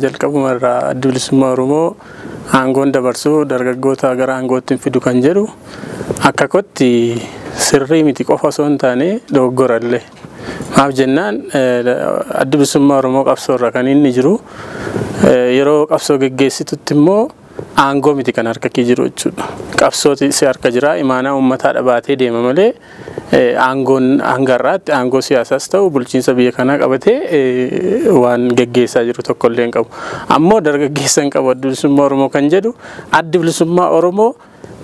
Jalqabumarraa adda bilisummaa Oromoo aangoon dabarsuu dargaggoota gara aangootti fidu kan jedhu akka kotti sirrii miti qofa osoo hin taane dogoggorallee. Maaf jennaan adda bilisummaa Oromoo qabsoorra kan inni jiru yeroo qabsoo geggeessitutti immoo aangoo miti kan harka kee jiru jechuudha. Qabsooti si harka jira imaanaa uummataa dhabaatee deema malee aangoon hangarraatti aangoo siyaasaas ta'u bulchiinsa biyya kanaa qabatee waan geggeessaa jiru tokkollee hin qabu. Ammoo dargaggeessa hin qabu adda bilisummaa Oromoo kan jedhu adda bilisummaa Oromoo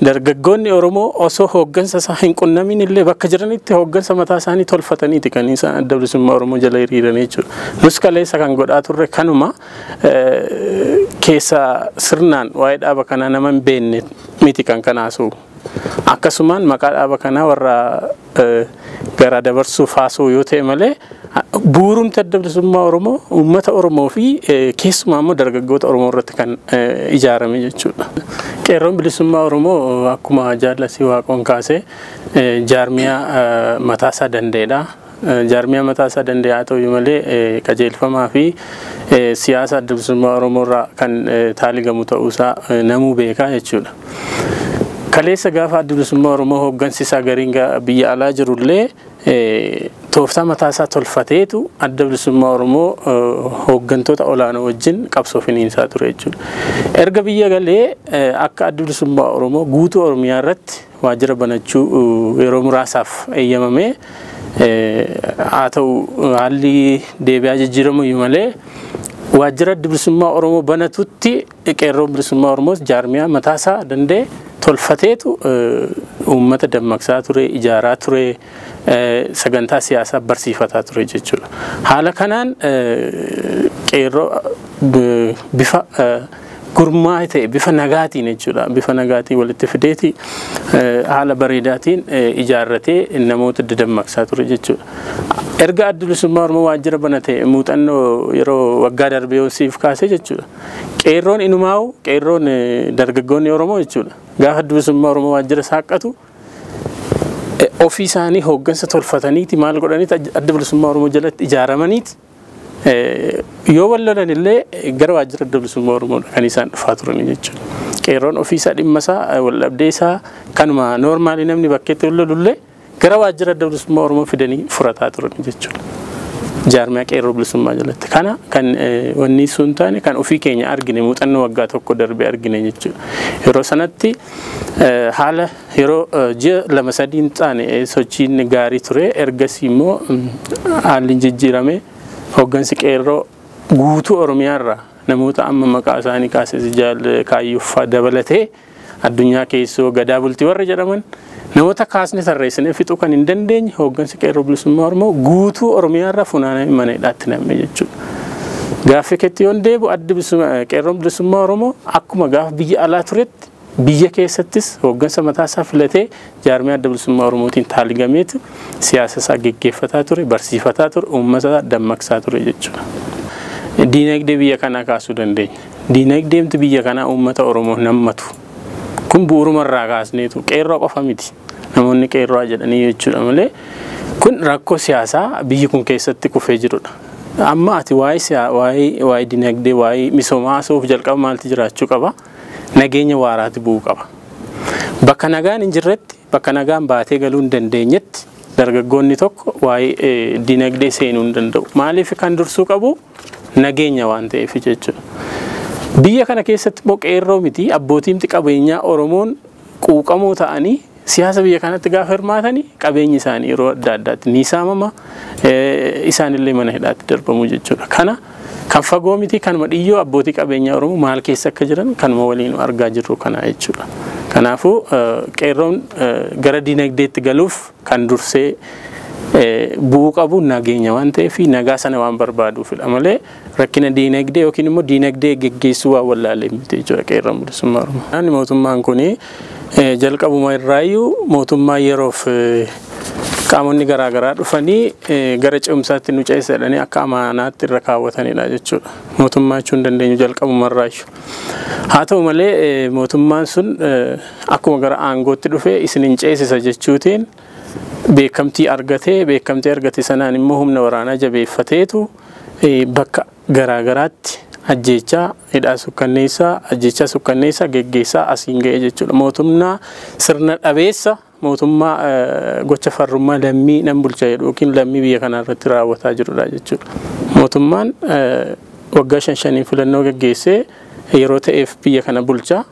dargaggoonni Oromoo osoo hooggansa isaa hin qunnamin illee bakka jiranitti hooggansa mataa isaanii tolfataniiti kan isaan adda bilisummaa Oromoo jala hiriiranii jechuudha. Nus kaleessa kan godhaa turre kanuma keessa sirnaan waa'ee dhaaba kanaa nama hin beekne miti kan kanaasu. Akkasumaan maqaa dhaaba kanaa warra gara dabarsuuf haasa'u yoo ta'e malee bu'uurumti adda bilisummaa Oromoo uummata Oromoo fi keessumaa immoo dargaggoota Oromoo irratti kan ijaarame jechuudha. Qeerroon bilisummaa Oromoo akkuma jaallasii waaqoon kaasee jaarmiyaa mataasaa danda'edha. Jaarmiyaa mataasaa danda'e haa ta'u malee qajeelfamaa fi siyaasa adda bilisummaa Oromoo irraa kan taaligamu ta'uusaa namuu beekaa jechuudha. Kaleessa gaafa adda bilisummaa Oromoo hooggansi isaa gariin biyya alaa jirullee tooftaa mataasaa tolfateetu adda bilisummaa Oromoo hooggantoota olaanoo wajjin qabsoo finiinsaa ture jechuudha. Erga biyya galee akka adda bilisummaa Oromoo guutuu Oromiyaa irratti waajjira banachuu yeroo muraasaaf eeyyamame haa ta'u haalli deebi'aa jijjiiramu malee waajjira adda bilisummaa Oromoo banatutti qeerroon bilisummaa Oromoos jaarmiyaa mataasaa danda'e tolfateetu uummata dammaqsaa ture, ijaaraa ture, sagantaa siyaasaa barsiifataa ture jechuudha. Haala kanaan qeerroo bifa gurmaa'ee ta'e bifa nagaatiin jechuudha. Bifa nagaatiin walitti fideeti haala bareedaatiin ijaarratee namoota dammaqsaa ture jechuudha. Erga adda bilisummaa Oromoo waajjira banate muuxannoo yeroo waggaa darbee siif kaasee jechuudha. Qeerroon inumaa'u qeerroon dargaggoonni Oromoo jechuudha. Gaafa adda bilisummaa Oromoo waajjira saaqatu ofii isaanii hooggansa tolfataniiti maal godhaniiti adda bilisummaa Oromoo jalatti ijaaramaniiti yoo wallolan illee gara waajjira adda bilisummaa Oromoo kan isaan dhufaa turani jechuudha. Qeerroon ofii isaa dhimma isaa waldhabdee isaa kanuma noormaali namni bakkeetti wallolullee gara waajjira adda bilisummaa Oromoo fidanii furataa turani jechuudha. Jaarmiyaa qeerroo bilisummaa jalatti kana kan wanni sun taane kan ofii keenya argine muuxannoo waggaa tokko darbee argine jechuudha. Yeroo sanatti haala yeroo ji'a lama sadiin taane sochiin gaarii ture ergasii immoo haalli jijjiirame hooggansi qeerroo guutuu Oromiyaarraa namoota amma maqaa isaanii kaasee jaal kaayyuuf dabalatee addunyaa keessoo gadaa bultii warra jedhaman namoota kaasne tarreessine fixuu kan hin dandeenye hooggansi qeerroo bilisummaa Oromoo guutuu Oromiyaarraa funaanamee mana hidhaatti nam'e jechuudha. Gaaffii keetti yoon deebi'u qeerroon bilisummaa Oromoo akkuma gaafa biyya alaa turetti biyya keessattis hooggansa mataasaa filatee jaarmiyaa adda bilisummaa Oromootiin taaligameetu siyaasa isaa geggeeffataa ture, barsiifataa ture, uummata dammaqsaa ture jechuudha. Diinagdee biyya kanaa kaasuu dandeenya. Diinagdeemti biyya kanaa uummata Oromoo nammatu. Kun bu'uurumarraa kaasneetu qeerroo qofa miti. Namoonni qeerroo jedhanii jechuudha malee kun rakkoo siyaasaa biyyi kun keessatti kufee jirudha. Amma ati waa'ee diinagdee waa'ee misoomaa haasa'uuf jalqaba maalti jiraachuu qaba? Nageenya waaraatti bu'uu qaba. Bakka nagaan hin jirretti, bakka nagaan baatee galuu hin dandeenyetti dargaggoonni tokko waa'ee diinagdee seenuu hin danda'u. Maaliif kan dursuu qabu? Nageenya waan ta'eef jechuudha. Biyya kana keessatti immoo qeerroo miti abbootiimti qabeenyaa Oromoon quuqamoo ta'anii siyaasa biyya kanatti gaafa hirmaatanii qabeenyi isaanii yeroo adda addaatti ni saamama isaanillee mana hidhaatti darbamu jechuudha. Kana kan fagoo miti kanuma dhiyyoo abbootii qabeenyaa Oromoo maal keessa akka jiran kanuma waliin argaa jirru kana jechuudha. Kanaafuu qeerroon gara diinagdeetti galuuf kan dursee bu'uu qabu nageenya waan ta'eef nagaa sana waan barbaaduufidha malee rakkina diinagdee yookiin immoo diinagdee geggeessuu waan wallaalee miti jechuudha qeerroon bilisummaa Oromoo. Naanni mootummaan kun jalqabuma irraayyuu mootummaa yeroof qaamonni garaagaraa dhufanii gara ce'umsaatti nu ceesadhanii akka amaanaatti irra kaawwatanidha jechuudha. Mootummaa jechuun dandeenyu jalqabuma irraayyuu. Haa ta'u malee mootummaan sun akkuma gara aangootti dhufee isin hin ceesisa jechuutiin beekamtii argate sanaan immoo humna waraanaa jabeeffateetu bakka garaagaraatti ajjeechaa hidhaa sukkanneessaa ajjeechaa sukkanneessaa geggeessaa asiin ga'e jechuudha. Mootummaa sirna dhabeessa mootummaa gocha farrummaa lammii nan bulcha jedhu yookiin lammii biyya kana irratti raawwataa jirudha jechuudha. Mootummaan waggaa 5 filannoo geggeessee yeroo ta'eef biyya kana bulchaa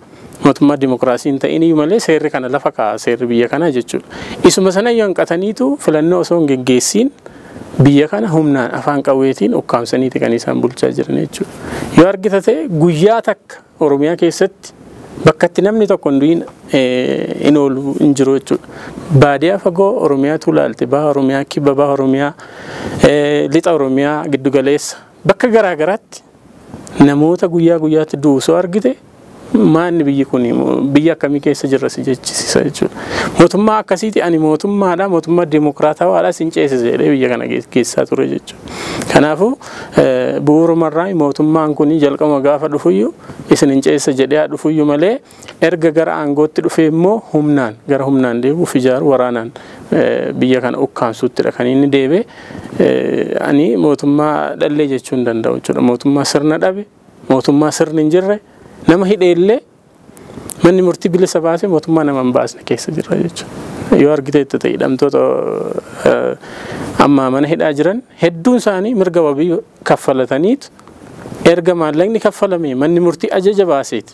mootummaa dimokiraasii hin ta'in iyyuu malee seerri kana lafa kaa'a seerri biyya kana jechuudha. Isuma sana yoo hanqataniitu filannoo osoo hin geggeessiin biyya kana humnaan afaan qawweetiin ukkaamsaniiti kan isaan bulchaa jiran jechuudha. Yoo argita ta'e guyyaa takka Oromiyaa keessatti bakkatti namni tokko hin oolu hin jiru jechuudha. Baadiyyaa fagoo Oromiyaatu ilaalte baha Oromiyaa kibba baha Oromiyaa lixa Oromiyaa giddugaleessa bakka garaa garaatti namoota guyyaa guyyaatti duusoo argite maanni biyyi kun biyya akkamii keessa jirra si jechisiisa jechuudha. Mootummaa akkasiiti ani mootummaadha mootummaa dimokiraatawaadha sin ceesise jedhee biyya kana keessaa ture jechuudha. Kanaafuu bu'uurumarraa mootummaan kun jalqaba gaafa dhufuyyuu isin hin ceessa jedhee dhufuyyuu malee erga gara aangootti dhufee immoo humnaan gara humnaan deebi'uuf ijaaru waraanaan biyya kana ukkaamsuuttidha kan inni deebe. Ani mootummaa dhallee jechuu hin danda'u jechuudha. Mootummaa sirna dhabe mootummaa sirni hin jirre nama hidheellee manni murtii bilisa baase mootummaa nama hin baasne keessa jira jechuudha. Yoo argite itti hidhamtoota amma mana hidhaa jiran hedduun isaanii mirga wabii kaffalataniitu erga maallaqni kaffalame manni murtii ajaja baaseeti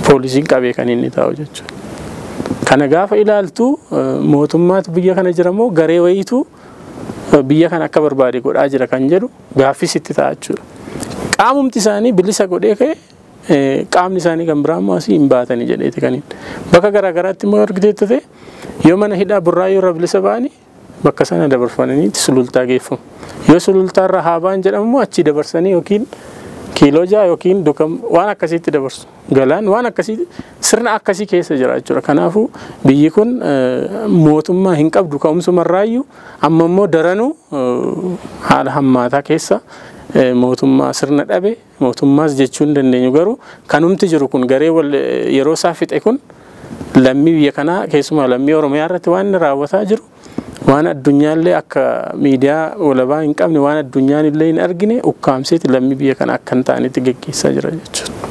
poolisiin qabee kan inni taa'u jechuudha. Kana gaafa ilaaltu mootummaatu biyya kana jira moo garee wayiitu biyya kana akka barbaade godhaa jira kan jedhu gaaffis itti ta'a jechuudha. Qaamumti isaanii bilisa godhee ka'e qaamni isaanii kan biraan maasii hin baatanii jedheeti kan bakka garaa garaatti immoo argiteetti ta'e yoo mana hidhaa burraayoo irraa bilisa ba'anii bakka sana dabarfamanii sulultaa geeffamu. Yoo sulultaa irraa haa ba'an jedhamu achi dabarsanii yookiin kiiloo 6 yookiin dukam waan akkasiitti dabarsu. Galaan waan akkasii sirna akkasii keessa jira jechuudha. Kanaafuu biyyi kun mootummaa hin qabdu ka'umsumarraayyuu amma immoo daranuu haala hammaataa keessa mootummaa sirna dhabe mootummaas jechuu hin dandeenyu garuu kanumti jiru kun garee yeroo isaa fixe kun lammii biyya kanaa keessumaa lammii Oromiyaa irratti waan inni raawwataa jiru waan addunyaallee akka miidiyaa walabaa hin qabne waan addunyaan illee hin argine ukkaamseeti lammii biyya kana akka hin taanetti geggeessaa jira jechuudha.